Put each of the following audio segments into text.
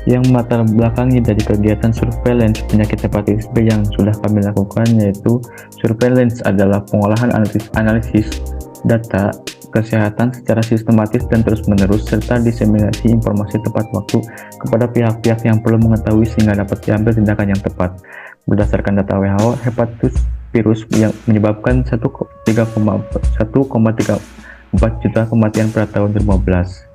Yang melatar belakangi dari kegiatan surveillance penyakit hepatitis B yang sudah kami lakukan, yaitu surveillance adalah pengolahan analisis data kesehatan secara sistematis dan terus-menerus, serta diseminasi informasi tepat waktu kepada pihak-pihak yang perlu mengetahui sehingga dapat diambil tindakan yang tepat. Berdasarkan data WHO, hepatitis virus yang menyebabkan 1,34 juta kematian pada tahun 2015.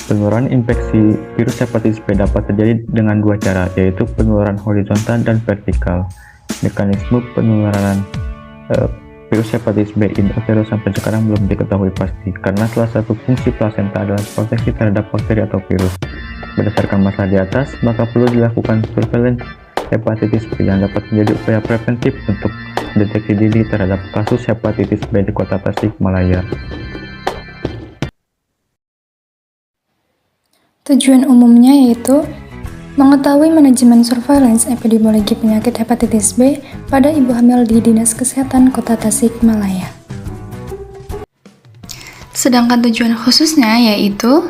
Penularan infeksi virus hepatitis B dapat terjadi dengan dua cara, yaitu penularan horizontal dan vertikal. Mekanisme penularan virus hepatitis B in utero sampai sekarang belum diketahui pasti, karena salah satu fungsi plasenta adalah proteksi terhadap bakteri atau virus. Berdasarkan masalah di atas, maka perlu dilakukan surveillance hepatitis B yang dapat menjadi upaya preventif untuk deteksi dini terhadap kasus hepatitis B di Kota Tasikmalaya. Tujuan umumnya yaitu mengetahui manajemen surveillance epidemiologi penyakit hepatitis B pada ibu hamil di Dinas Kesehatan Kota Tasikmalaya. Sedangkan tujuan khususnya yaitu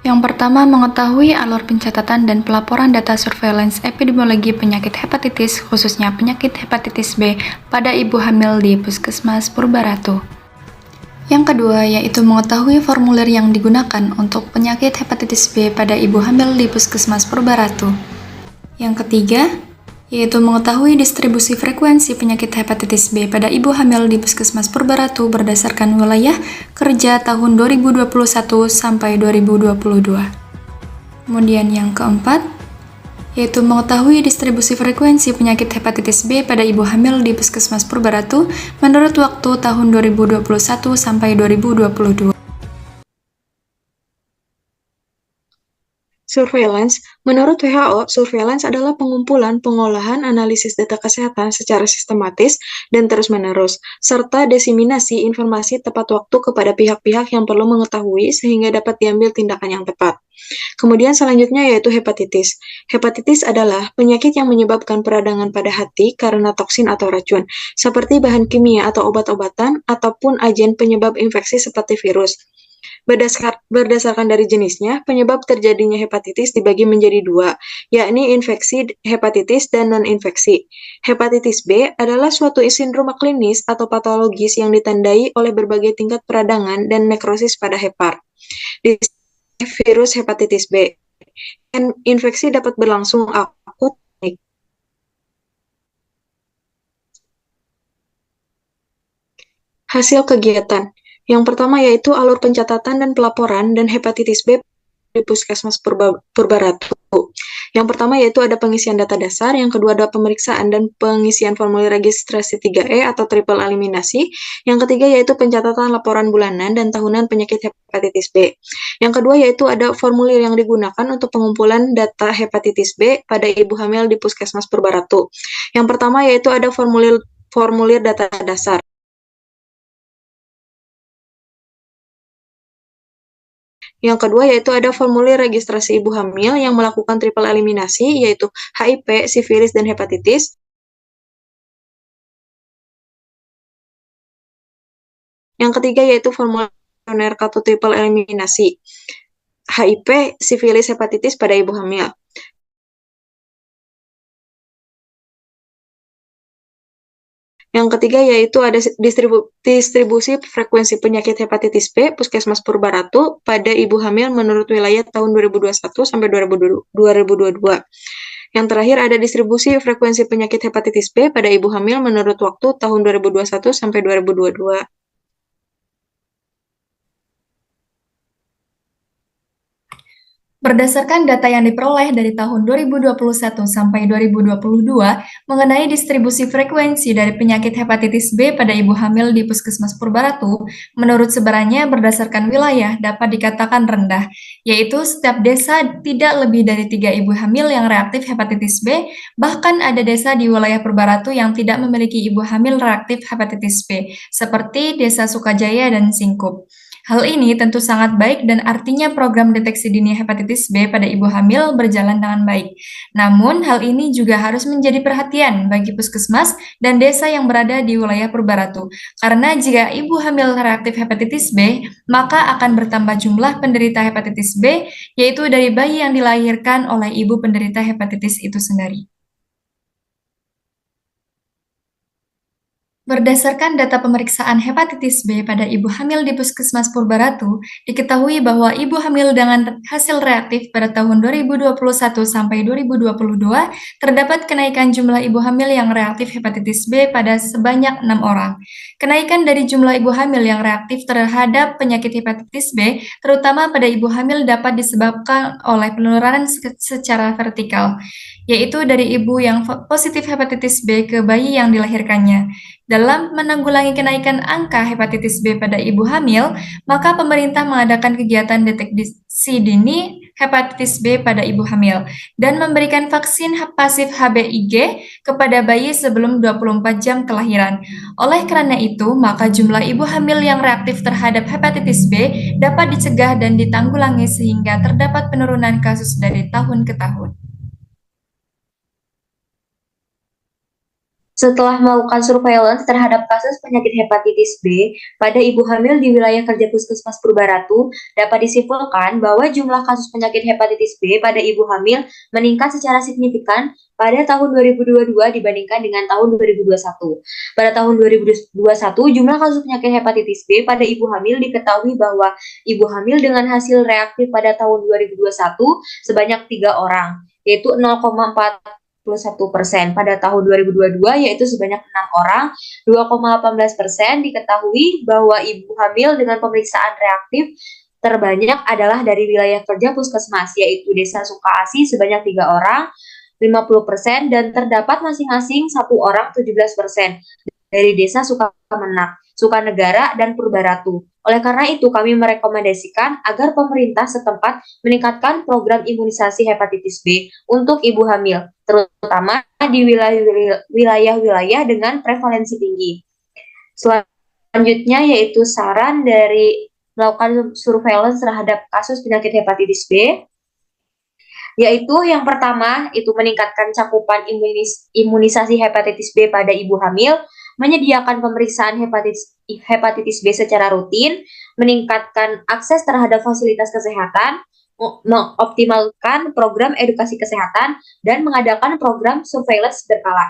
yang pertama, mengetahui alur pencatatan dan pelaporan data surveillance epidemiologi penyakit hepatitis, khususnya penyakit hepatitis B pada ibu hamil di Puskesmas Purbaratu. Yang kedua, yaitu mengetahui formulir yang digunakan untuk penyakit hepatitis B pada ibu hamil di Puskesmas Purbaratu. Yang ketiga, yaitu mengetahui distribusi frekuensi penyakit hepatitis B pada ibu hamil di Puskesmas Purbaratu berdasarkan wilayah kerja tahun 2021 sampai 2022. Kemudian yang keempat, yaitu mengetahui distribusi frekuensi penyakit hepatitis B pada ibu hamil di Puskesmas Purbaratu menurut waktu tahun 2021 sampai 2022. Surveillance. Menurut WHO, surveillance adalah pengumpulan, pengolahan, analisis data kesehatan secara sistematis dan terus-menerus, serta diseminasi informasi tepat waktu kepada pihak-pihak yang perlu mengetahui sehingga dapat diambil tindakan yang tepat. Kemudian selanjutnya yaitu hepatitis. Hepatitis adalah penyakit yang menyebabkan peradangan pada hati karena toksin atau racun, seperti bahan kimia atau obat-obatan, ataupun agen penyebab infeksi seperti virus. Berdasarkan dari jenisnya, penyebab terjadinya hepatitis dibagi menjadi dua, yakni infeksi hepatitis dan non-infeksi. Hepatitis B adalah suatu sindrom klinis atau patologis yang ditandai oleh berbagai tingkat peradangan dan nekrosis pada hepar. Di virus hepatitis B, infeksi dapat berlangsung akut. Hasil kegiatan. Yang pertama yaitu alur pencatatan dan pelaporan dan hepatitis B di Puskesmas Purbaratu. Yang pertama yaitu ada pengisian data dasar, yang kedua ada pemeriksaan dan pengisian formulir registrasi 3E atau triple eliminasi, yang ketiga yaitu pencatatan laporan bulanan dan tahunan penyakit hepatitis B. Yang kedua yaitu ada formulir yang digunakan untuk pengumpulan data hepatitis B pada ibu hamil di Puskesmas Purbaratu. Yang pertama yaitu ada formulir data dasar. Yang kedua yaitu ada formulir registrasi ibu hamil yang melakukan triple eliminasi, yaitu HIV, sifilis, dan hepatitis. Yang ketiga yaitu formulir kartu triple eliminasi, HIV, sifilis, hepatitis pada ibu hamil. Yang ketiga yaitu ada distribusi frekuensi penyakit hepatitis B Puskesmas Purbaratu pada ibu hamil menurut wilayah tahun 2021 sampai 2022. Yang terakhir ada distribusi frekuensi penyakit hepatitis B pada ibu hamil menurut waktu tahun 2021 sampai 2022. Berdasarkan data yang diperoleh dari tahun 2021 sampai 2022 mengenai distribusi frekuensi dari penyakit hepatitis B pada ibu hamil di Puskesmas Purbaratu, menurut sebarannya berdasarkan wilayah dapat dikatakan rendah, yaitu setiap desa tidak lebih dari 3 ibu hamil yang reaktif hepatitis B, bahkan ada desa di wilayah Purbaratu yang tidak memiliki ibu hamil reaktif hepatitis B, seperti Desa Sukajaya dan Singkup. Hal ini tentu sangat baik dan artinya program deteksi dini hepatitis B pada ibu hamil berjalan dengan baik. Namun, hal ini juga harus menjadi perhatian bagi puskesmas dan desa yang berada di wilayah Purbaratu. Karena jika ibu hamil reaktif hepatitis B, maka akan bertambah jumlah penderita hepatitis B, yaitu dari bayi yang dilahirkan oleh ibu penderita hepatitis itu sendiri. Berdasarkan data pemeriksaan hepatitis B pada ibu hamil di Puskesmas Purbaratu, diketahui bahwa ibu hamil dengan hasil reaktif pada tahun 2021 sampai 2022 terdapat kenaikan jumlah ibu hamil yang reaktif hepatitis B pada sebanyak 6 orang. Kenaikan dari jumlah ibu hamil yang reaktif terhadap penyakit hepatitis B, terutama pada ibu hamil dapat disebabkan oleh penularan secara vertikal, yaitu dari ibu yang positif hepatitis B ke bayi yang dilahirkannya. Dalam menanggulangi kenaikan angka hepatitis B pada ibu hamil, maka pemerintah mengadakan kegiatan deteksi dini hepatitis B pada ibu hamil dan memberikan vaksin pasif HBIG kepada bayi sebelum 24 jam kelahiran. Oleh karena itu, maka jumlah ibu hamil yang reaktif terhadap hepatitis B dapat dicegah dan ditanggulangi sehingga terdapat penurunan kasus dari tahun ke tahun. Setelah melakukan surveillance terhadap kasus penyakit hepatitis B pada ibu hamil di wilayah kerja Puskesmas Purbaratu, dapat disimpulkan bahwa jumlah kasus penyakit hepatitis B pada ibu hamil meningkat secara signifikan pada tahun 2022 dibandingkan dengan tahun 2021. Pada tahun 2021, jumlah kasus penyakit hepatitis B pada ibu hamil diketahui bahwa ibu hamil dengan hasil reaktif pada tahun 2021 sebanyak 3 orang, yaitu 0,41% pada tahun 2022, yaitu sebanyak 6 orang. 2,18% diketahui bahwa ibu hamil dengan pemeriksaan reaktif terbanyak adalah dari wilayah kerja puskesmas, yaitu Desa Sukaasih sebanyak 3 orang, 50%, dan terdapat masing-masing 1 orang 17% dari Desa Sukamenak, Sukanegara, dan Purbaratu. Oleh karena itu, kami merekomendasikan agar pemerintah setempat meningkatkan program imunisasi hepatitis B untuk ibu hamil, terutama di wilayah-wilayah dengan prevalensi tinggi. Selanjutnya yaitu saran dari melakukan surveillance terhadap kasus penyakit hepatitis B, yaitu yang pertama itu meningkatkan cakupan imunisasi hepatitis B pada ibu hamil, menyediakan pemeriksaan hepatitis B secara rutin, meningkatkan akses terhadap fasilitas kesehatan, mengoptimalkan program edukasi kesehatan, dan mengadakan program surveillance berkala.